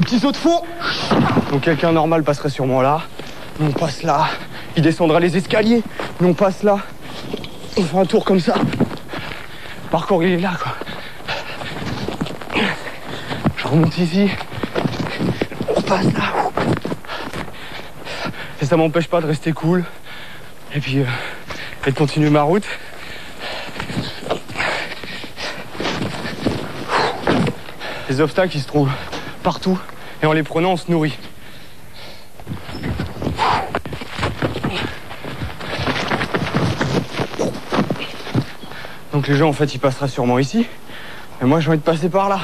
petit saut de fond. Donc quelqu'un normal passerait sûrement là. Nous on passe là. Il descendra les escaliers. Nous on passe là. On fait un tour comme ça. Le parcours il est là quoi. Je remonte ici. On repasse là. Et ça m'empêche pas de rester cool. Et puis et de continuer ma route. Les obstacles ils se trouvent partout. Et en les prenant on se nourrit. Donc les gens en fait ils passeraient sûrement ici. Et moi j'ai envie de passer par là.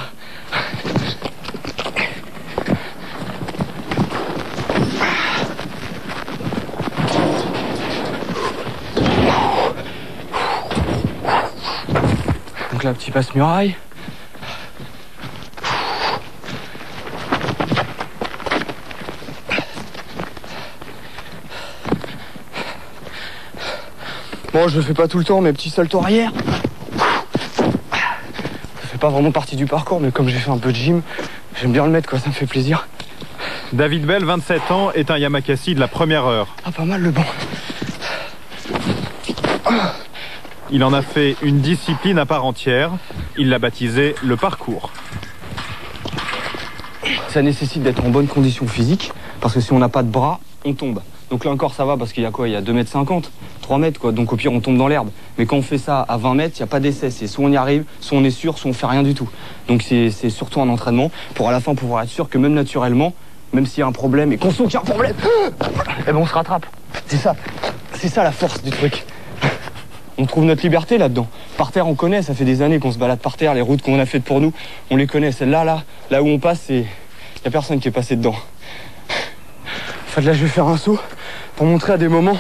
Donc là petit passe-muraille. Bon, je le fais pas tout le temps, mais petit salto arrière. Ça fait pas vraiment partie du parcours, mais comme j'ai fait un peu de gym, j'aime bien le mettre, quoi, ça me fait plaisir. David Bell, 27 ans, est un Yamakasi de la première heure. Ah, pas mal le banc. Il en a fait une discipline à part entière. Il l'a baptisé le parcours. Ça nécessite d'être en bonne condition physique, parce que si on n'a pas de bras, on tombe. Donc là encore ça va parce qu'il y a quoi? Il y a 2,50 m, 3 mètres quoi. Donc au pire on tombe dans l'herbe. Mais quand on fait ça à 20 mètres, il n'y a pas d'essai. C'est soit on y arrive, soit on est sûr, soit on fait rien du tout. Donc c'est surtout un entraînement pour à la fin pouvoir être sûr que même naturellement, même s'il y a un problème et qu'on sent qu'il y a un problème, eh ben on se rattrape. C'est ça la force du truc. On trouve notre liberté là-dedans. Par terre on connaît, ça fait des années qu'on se balade par terre. Les routes qu'on a faites pour nous, on les connaît. Celle-là, là où on passe, il n'y a personne qui est passé dedans. En fait, là, je vais faire un saut pour montrer à des moments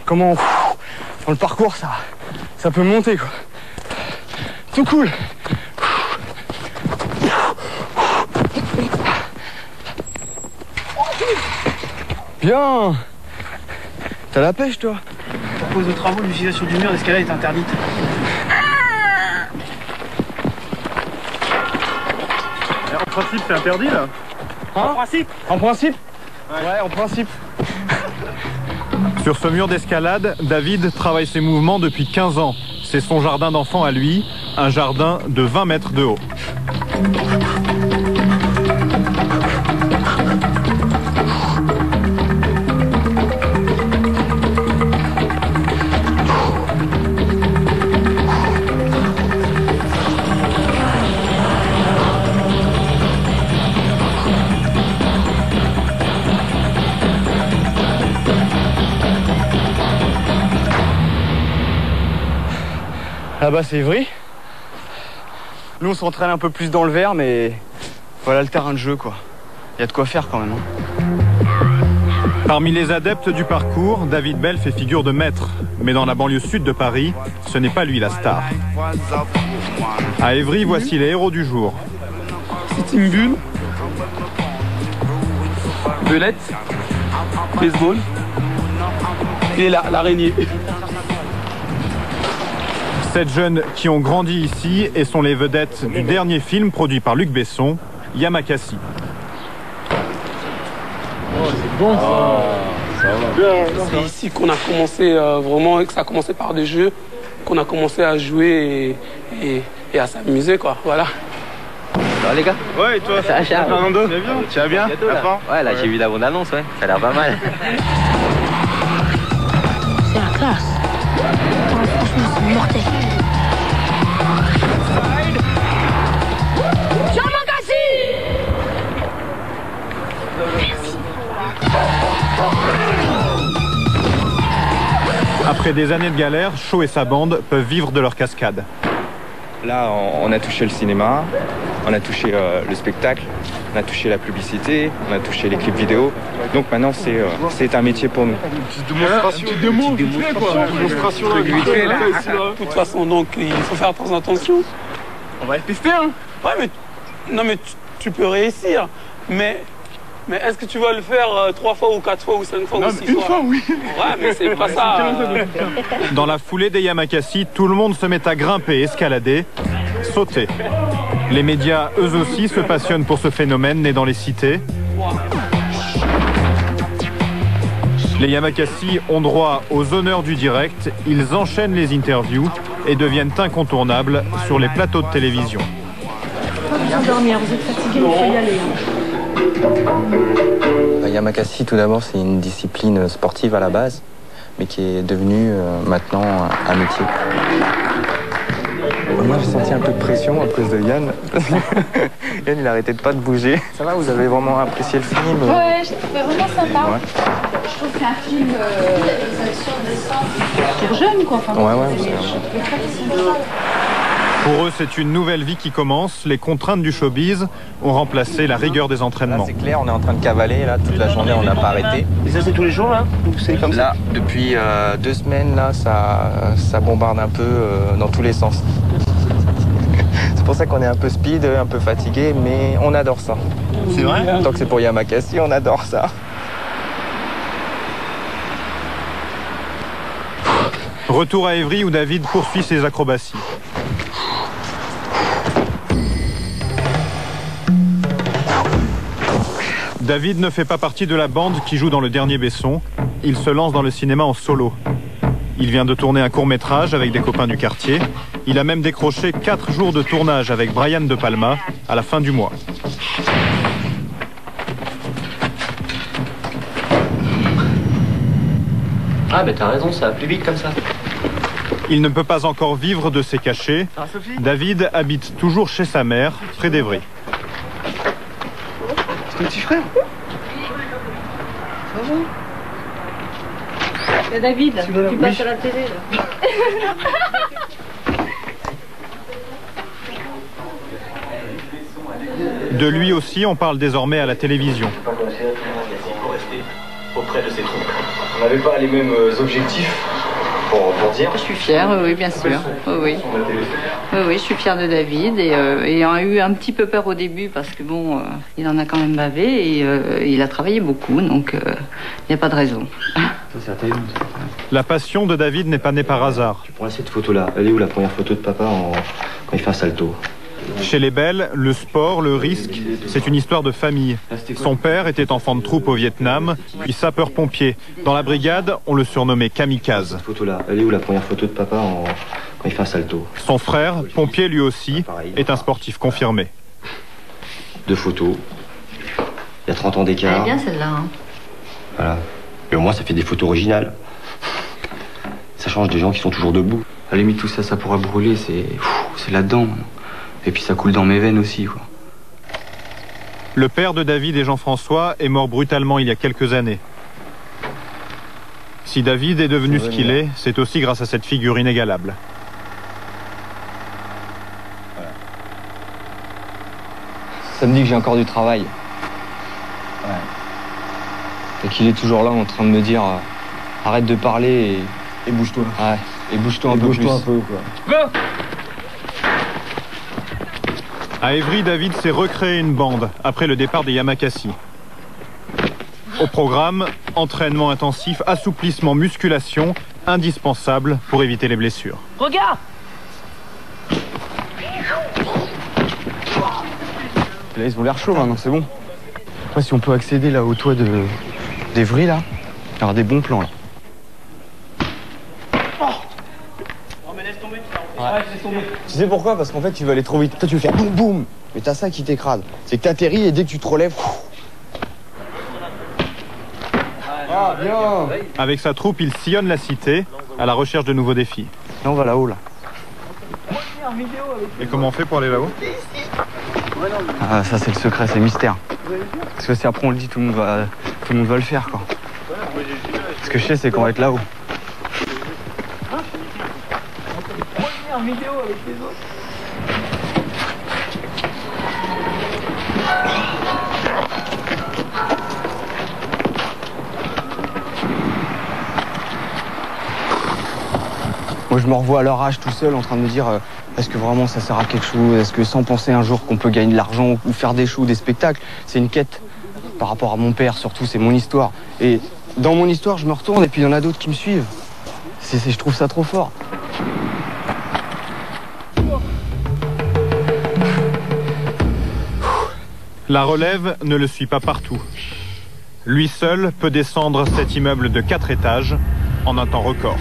comment, dans le parcours, ça peut monter, quoi. Tout cool. Bien. T'as la pêche, toi? Pour cause de travaux, l'utilisation du mur d'escalade est interdite. En principe, c'est interdit, là? Hein? En principe? En principe? Ouais, en principe. Sur ce mur d'escalade, David travaille ses mouvements depuis 15 ans. C'est son jardin d'enfant à lui, un jardin de 20 mètres de haut. Là-bas c'est Évry. Nous on s'entraîne un peu plus dans le vert, mais voilà le terrain de jeu quoi. Il y a de quoi faire quand même. Parmi les adeptes du parcours, David Bell fait figure de maître. Mais dans la banlieue sud de Paris, ce n'est pas lui la star. À Évry, voici les héros du jour. C'est une bulle, belette, baseball et l'araignée. 7 jeunes qui ont grandi ici et sont les vedettes du dernier film produit par Luc Besson, Yamakasi. Oh, c'est bon ça. C'est ici qu'on a commencé vraiment, que ça a commencé par des jeux, qu'on a commencé à jouer et à s'amuser quoi, voilà. Ça va les gars? Ouais, et toi? Ça va, Fernando? Tu vas bien? Ouais, là j'ai vu la bande-annonce, ouais, ça a l'air pas mal. C'est la classe. Franchement, c'est mortel. Après des années de galère, Shaw et sa bande peuvent vivre de leur cascade. Là, on a touché le cinéma, on a touché le spectacle, on a touché la publicité, on a touché les clips vidéo. Donc maintenant, c'est un métier pour nous. Une démonstration. De toute façon, donc, il faut faire très attention. On va le tester, hein? Ouais, mais, non, mais tu peux réussir. Mais est-ce que tu vas le faire 3 fois ou 4 fois ou 5 fois ou 6 fois? Une fois, oui. Ouais, mais c'est pas ça. Dans la foulée des Yamakasi, tout le monde se met à grimper, escalader, sauter. Les médias, eux aussi, se passionnent pour ce phénomène né dans les cités. Les Yamakasi ont droit aux honneurs du direct, ils enchaînent les interviews et deviennent incontournables sur les plateaux de télévision. Vous dormir, vous êtes fatigué, il faut y aller. Yamakasi, tout d'abord, c'est une discipline sportive à la base, mais qui est devenue maintenant un métier. Moi, j'ai senti un peu de pression à cause de Yann. Yann, il arrêtait pas de bouger. Ça va, vous avez vraiment apprécié le film? Ouais, je trouvais vraiment sympa. Ouais. Je trouve que c'est un film pour jeunes, quoi. Enfin, Ouais. Pour eux, c'est une nouvelle vie qui commence. Les contraintes du showbiz ont remplacé la rigueur des Là, entraînements. c'est clair, on est en train de cavaler, là, toute la journée, on n'a pas arrêté. Et ça, c'est tous les jours, là? Ou c'est comme ça? Là, depuis 2 semaines, là, ça bombarde un peu dans tous les sens. C'est pour ça qu'on est un peu speed, un peu fatigué, mais on adore ça. C'est vrai? Tant que c'est pour Yamakasi, on adore ça. Retour à Évry où David poursuit ses acrobaties. David ne fait pas partie de la bande qui joue dans Le Dernier Besson. Il se lance dans le cinéma en solo. Il vient de tourner un court-métrage avec des copains du quartier. Il a même décroché 4 jours de tournage avec Brian De Palma à la fin du mois. Ah, mais t'as raison, ça va plus vite comme ça. Il ne peut pas encore vivre de ses cachets. David habite toujours chez sa mère, près d'Évry. C'est ton petit frère? C'est David, tu passes à la télé, là. De lui aussi, on parle désormais à la télévision. Auprès de ses troupes. On n'avait pas les mêmes objectifs pour dire. Je suis fière, oui, bien sûr. Oui. Oui, je suis fière de David et ayant eu un petit peu peur au début parce que bon, il en a quand même bavé et il a travaillé beaucoup, donc il n'y a pas de raison. La passion de David n'est pas née par hasard. Tu prends cette photo-là. Elle est où la première photo de papa quand il fait un salto? Chez les Belles, le sport, le risque, c'est une histoire de famille. Son père était enfant de troupe au Vietnam, puis sapeur-pompier. Dans la brigade, on le surnommait Kamikaze. Cette photo-là. Elle est où la première photo de papa quand il fait un salto? Son frère, pompier lui aussi, est un sportif confirmé. 2 photos. Il y a 30 ans d'écart. Elle est bien celle-là. Hein. Voilà. Et au moins, ça fait des photos originales. Ça change des gens qui sont toujours debout. À la limite, tout ça, ça pourra brûler, c'est là-dedans. Et puis ça coule dans mes veines aussi, quoi. Le père de David et Jean-François est mort brutalement il y a quelques années. Si David est devenu ce qu'il est, c'est aussi grâce à cette figure inégalable. Ça me dit que j'ai encore du travail. Et qu'il est toujours là en train de me dire arrête de parler et bouge-toi. Ouais, et bouge-toi un peu plus. Go! À Évry, David s'est recréé une bande après le départ des Yamakasi. Au programme, entraînement intensif, assouplissement, musculation, indispensable pour éviter les blessures. Regarde! Là, ils ont l'air chauds, donc c'est bon. Après, si on peut accéder là au toit d'Évry, là, il y aura des bons plans, là. Tu sais pourquoi? Parce qu'en fait, tu vas aller trop vite. Toi, tu veux faire boum boum, mais t'as ça qui t'écrase. C'est que t'atterris et dès que tu te relèves... Ah, bien! Avec sa troupe, il sillonne la cité à la recherche de nouveaux défis. Là, on va là-haut, là. Et comment on fait pour aller là-haut? Ah, ça, c'est le secret, c'est le mystère. Parce que si après on le dit, tout le monde va le faire, quoi. Ce que je sais, c'est qu'on va être là-haut. En vidéo avec les autres. Moi, je me revois à leur âge tout seul en train de me dire est-ce que vraiment ça sert à quelque chose? Est-ce que sans penser un jour qu'on peut gagner de l'argent ou faire des shows, des spectacles? C'est une quête par rapport à mon père, surtout, c'est mon histoire. Et dans mon histoire, je me retourne et puis il y en a d'autres qui me suivent. Je trouve ça trop fort. La relève ne le suit pas partout. Lui seul peut descendre cet immeuble de 4 étages en un temps record.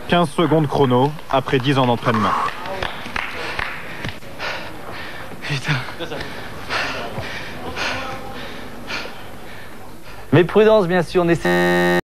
« 15 secondes chrono après 10 ans d'entraînement. » Putain. Mais prudence, bien sûr, on essaie...